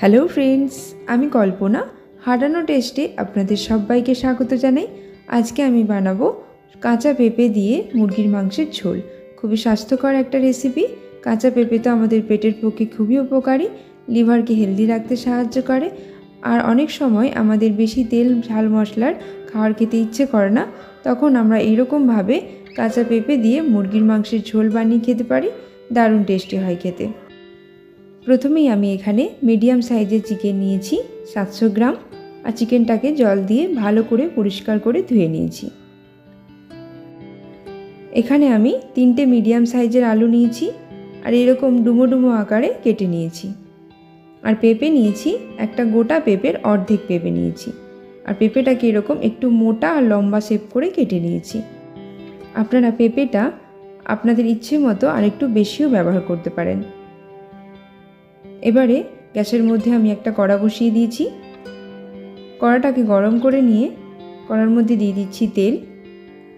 Hello friends, আমি কল্পনা। হারানো টেস্টে আপনাদের সবাইকে স্বাগত জানাই। আজকে আমি বানাবো কাঁচা পেঁপে দিয়ে মুরগির মাংসের ঝোল। খুবই স্বাস্থ্যকর একটা রেসিপি। কাঁচা পেঁপে তো আমাদের পেটের পক্ষে খুবই উপকারী, লিভারকে হেলদি রাখতে সাহায্য করে। আর অনেক সময় আমাদের বেশি তেল ঝাল মশলার খাবার খেতে ইচ্ছে করে না, তখন আমরা এইরকমভাবে কাঁচা পেঁপে দিয়ে মুরগির মাংসের ঝোল বানিয়ে খেতে পারি। দারুণ টেস্টি হয় খেতে। প্রথমেই আমি এখানে মিডিয়াম সাইজের চিকেন নিয়েছি 700 গ্রাম, আর চিকেনটাকে জল দিয়ে ভালো করে পরিষ্কার করে ধুয়ে নিয়েছি। এখানে আমি 3টে মিডিয়াম সাইজের আলু নিয়েছি, আর এরকম ডুমো ডুমো আকারে কেটে নিয়েছি। আর পেঁপে নিয়েছি, একটা গোটা পেঁপের অর্ধেক পেঁপে নিয়েছি। আর পেঁপেটাকে এরকম একটু মোটা আর লম্বা শেপ করে কেটে নিয়েছি। আপনারা পেঁপেটা আপনাদের ইচ্ছে মতো আর একটু বেশিও ব্যবহার করতে পারেন। এবারে গ্যাসের মধ্যে আমি একটা কড়া বসিয়ে দিয়েছি। কড়াটাকে গরম করে নিয়ে কড়ার মধ্যে দিয়ে দিচ্ছি তেল।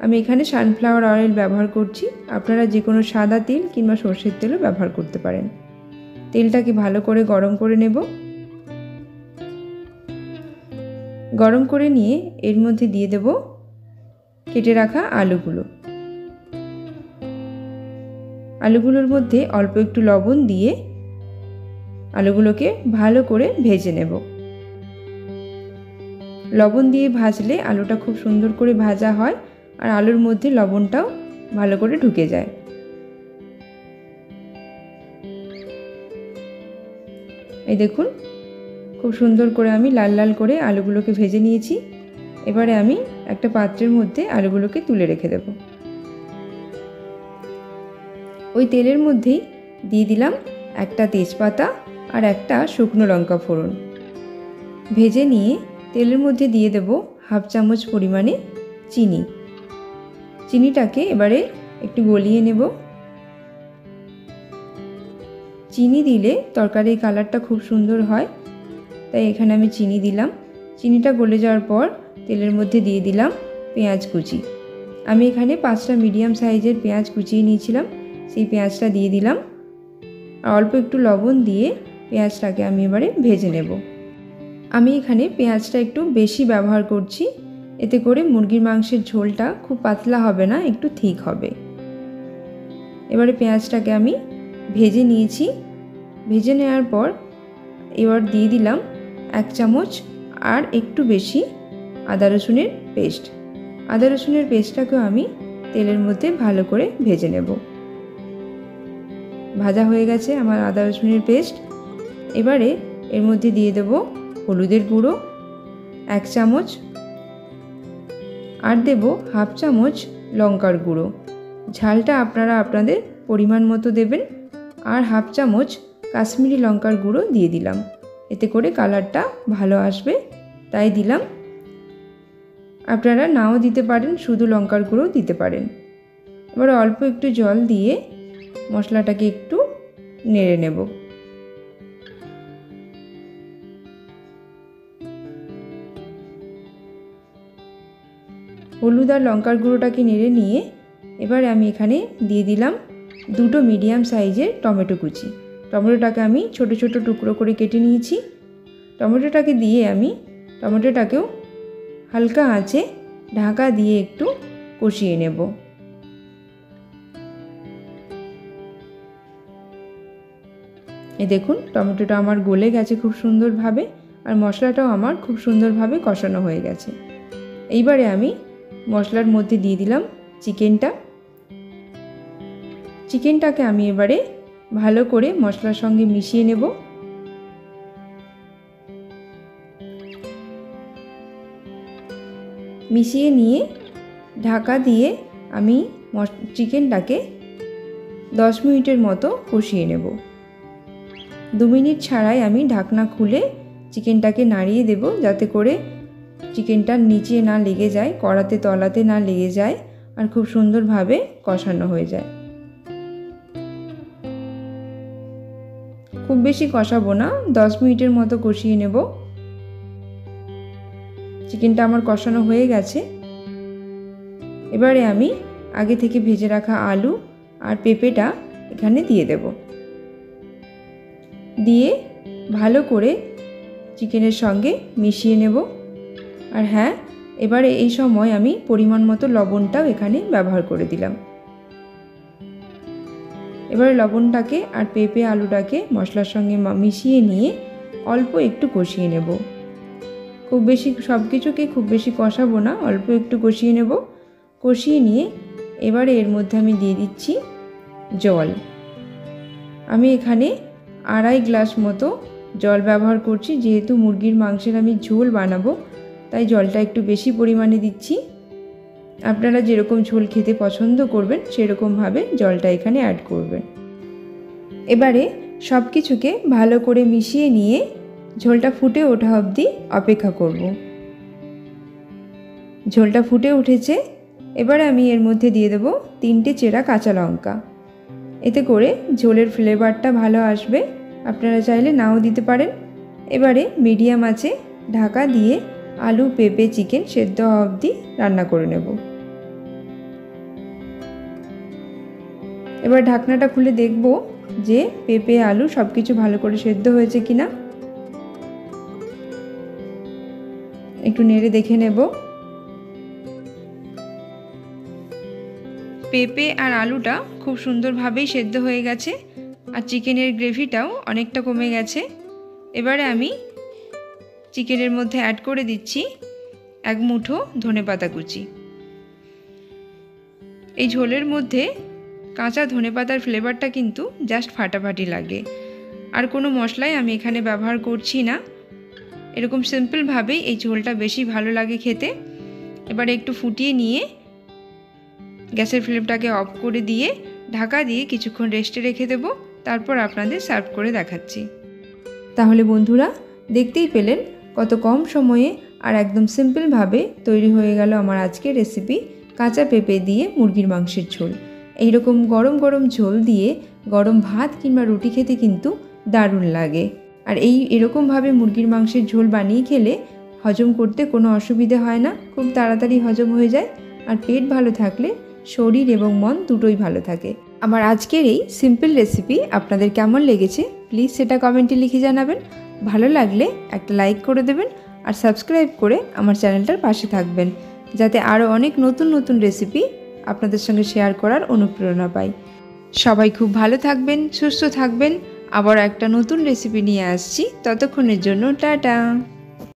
আমি এখানে সানফ্লাওয়ার অয়েল ব্যবহার করছি, আপনারা যে কোনো সাদা তেল কিংবা সর্ষের তেলও ব্যবহার করতে পারেন। তেলটাকে ভালো করে গরম করে নেব। গরম করে নিয়ে এর মধ্যে দিয়ে দেব কেটে রাখা আলুগুলো। আলুগুলোর মধ্যে অল্প একটু লবণ দিয়ে আলুগুলোকে ভালো করে ভেজে নেব। লবণ দিয়ে ভাজলে আলুটা খুব সুন্দর করে ভাজা হয়, আর আলুর মধ্যে লবণটাও ভালো করে ঢুকে যায়। এই দেখুন, খুব সুন্দর করে আমি লাল লাল করে আলুগুলোকে ভেজে নিয়েছি। এবারে আমি একটা পাত্রের মধ্যে আলুগুলোকে তুলে রেখে দেব। ওই তেলের মধ্যেই দিয়ে দিলাম একটা তেজপাতা আর একটা শুকনো লঙ্কা ফোড়ন। ভেজে নিয়ে তেলের মধ্যে দিয়ে দেব হাফ চামচ পরিমাণে চিনি। চিনিটাকে এবারে একটু গলিয়ে নেব। চিনি দিলে তরকারির কালারটা খুব সুন্দর হয়, তাই এখানে আমি চিনি দিলাম। চিনিটা গলে যাওয়ার পর তেলের মধ্যে দিয়ে দিলাম পেঁয়াজ কুচি। আমি এখানে 5টা মিডিয়াম সাইজের পেঁয়াজ কুচিয়ে নিয়েছিলাম, সেই পেঁয়াজটা দিয়ে দিলাম। আর অল্প একটু লবণ দিয়ে পেঁয়াজটাকে আমি এবারে ভেজে নেব। আমি এখানে পেঁয়াজটা একটু বেশি ব্যবহার করছি, এতে করে মুরগির মাংসের ঝোলটা খুব পাতলা হবে না, একটু ঠিক হবে। এবারে পেঁয়াজটাকে আমি ভেজে নিয়েছি। ভেজে নেওয়ার পর এবার দিয়ে দিলাম 1 চামচ আর একটু বেশি আদা রসুনের পেস্ট। আদা রসুনের পেস্টটাকেও আমি তেলের মধ্যে ভালো করে ভেজে নেব। ভাজা হয়ে গেছে আমার আদা রসুনের পেস্ট। এবারে এর মধ্যে দিয়ে দেব হলুদের গুঁড়ো 1 চামচ, আর দেব হাফ চামচ লঙ্কার গুঁড়ো। ঝালটা আপনারা আপনাদের পরিমাণ মতো দেবেন। আর হাফ চামচ কাশ্মীরি লঙ্কার গুঁড়ো দিয়ে দিলাম, এতে করে কালারটা ভালো আসবে, তাই দিলাম। আপনারা নাও দিতে পারেন, শুধু লঙ্কার গুঁড়ো দিতে পারেন। এবার অল্প একটু জল দিয়ে মশলাটাকে একটু নেড়ে নেব। হলুদ আর লঙ্কার গুঁড়োটাকে নেড়ে নিয়ে এবারে আমি এখানে দিয়ে দিলাম 2টো মিডিয়াম সাইজের টমেটো কুচি। টমেটোটাকে আমি ছোট ছোট টুকরো করে কেটে নিয়েছি। টমেটোটাকে দিয়ে আমি টমেটোটাকেও হালকা আঁচে ঢাকা দিয়ে একটু কষিয়ে নেব। এই দেখুন, টমেটোটা আমার গলে গেছে খুব সুন্দরভাবে, আর মশলাটাও আমার খুব সুন্দরভাবে কষানো হয়ে গেছে। এইবারে আমি মশলার মধ্যে দিয়ে দিলাম চিকেনটাকে আমি এবারে ভালো করে মশলার সঙ্গে মিশিয়ে নেব। মিশিয়ে নিয়ে ঢাকা দিয়ে আমি চিকেনটাকে 10 মিনিটের মতো কষিয়ে নেব। 2 মিনিট ছাড়াই আমি ঢাকনা খুলে চিকেনটাকে নাড়িয়ে দেব, যাতে করে চিকেনটা নিচে না লেগে যায়, কড়াতে তলাতে না লেগে যায়, আর খুব সুন্দরভাবে কষানো হয়ে যায়। খুব বেশি কষাবো না, 10 মিনিটের মতো কষিয়ে নেব। চিকেনটা আমার কষানো হয়ে গেছে। এবারে আমি আগে থেকে ভেজে রাখা আলু আর পেঁপেটা এখানে দিয়ে দেব। দিয়ে ভালো করে চিকেনের সঙ্গে মিশিয়ে নেব। আর হ্যাঁ, এবারে এই সময় আমি পরিমাণ মতো লবণটাও এখানে ব্যবহার করে দিলাম। এবারে লবণটাকে আর পেঁপে আলুটাকে মশলার সঙ্গে মিশিয়ে নিয়ে অল্প একটু কষিয়ে নেব। খুব বেশি সব কিছুকে খুব বেশি কষাবো না, অল্প একটু কষিয়ে নেব। কষিয়ে নিয়ে এবারে এর মধ্যে আমি দিয়ে দিচ্ছি জল। আমি এখানে 2.5 গ্লাস মতো জল ব্যবহার করছি, যেহেতু মুরগির মাংসের আমি ঝোল বানাবো তাই জলটা একটু বেশি পরিমাণে দিচ্ছি। আপনারা যেরকম ঝোল খেতে পছন্দ করবেন সেরকমভাবে জলটা এখানে অ্যাড করবেন। এবারে সব কিছুকে ভালো করে মিশিয়ে নিয়ে ঝোলটা ফুটে ওঠা অবধি অপেক্ষা করব। ঝোলটা ফুটে উঠেছে, এবারে আমি এর মধ্যে দিয়ে দেব 3টে চেরা কাঁচা লঙ্কা। এতে করে ঝোলের ফ্লেভারটা ভালো আসবে, আপনারা চাইলে নাও দিতে পারেন। এবারে মিডিয়াম আঁচে ঢাকা দিয়ে আলু, পেঁপে, চিকেন সেদ্ধ হওয়া অবধি রান্না করে নেব। এবার ঢাকনাটা খুলে দেখব যে পেঁপে, আলু সব কিছু ভালো করে সেদ্ধ হয়েছে কিনা। একটু নেড়ে দেখে নেব। পেঁপে আর আলুটা খুব সুন্দরভাবেই সেদ্ধ হয়ে গেছে, আর চিকেনের গ্রেভিটাও অনেকটা কমে গেছে। এবারে আমি চিকেনের মধ্যে অ্যাড করে দিচ্ছি 1 মুঠো ধনেপাতা কুচি। এই ঝোলের মধ্যে কাঁচা ধনেপাতার ফ্লেভারটা কিন্তু জাস্ট ফাটাফাটি লাগে। আর কোনো মশলাই আমি এখানে ব্যবহার করছি না, এরকম সিম্পলভাবেই এই ঝোলটা বেশি ভালো লাগে খেতে। এবারে একটু ফুটিয়ে নিয়ে গ্যাসের ফ্লেমটাকে অফ করে দিয়ে ঢাকা দিয়ে কিছুক্ষণ রেস্টে রেখে দেব, তারপর আপনাদের সার্ভ করে দেখাচ্ছি। তাহলে বন্ধুরা, দেখতেই পেলেন কত কম সময়ে আর একদম সিম্পলভাবে তৈরি হয়ে গেল আমার আজকের রেসিপি কাঁচা পেঁপে দিয়ে মুরগির মাংসের ঝোল। এইরকম গরম গরম ঝোল দিয়ে গরম ভাত কিংবা রুটি খেতে কিন্তু দারুণ লাগে। আর এরকমভাবে মুরগির মাংসের ঝোল বানিয়ে খেলে হজম করতে কোনো অসুবিধে হয় না, খুব তাড়াতাড়ি হজম হয়ে যায়। আর পেট ভালো থাকলে শরীর এবং মন দুটোই ভালো থাকে। আমার আজকের এই সিম্পল রেসিপি আপনাদের কেমন লেগেছে প্লিজ সেটা কমেন্টে লিখে জানাবেন। ভালো লাগলে একটা লাইক করে দেবেন আর সাবস্ক্রাইব করে আমার চ্যানেলটার পাশে থাকবেন, যাতে আরও অনেক নতুন নতুন রেসিপি আপনাদের সঙ্গে শেয়ার করার অনুপ্রেরণা পাই। সবাই খুব ভালো থাকবেন, সুস্থ থাকবেন। আবার একটা নতুন রেসিপি নিয়ে আসছি, ততক্ষণের জন্য টাটা।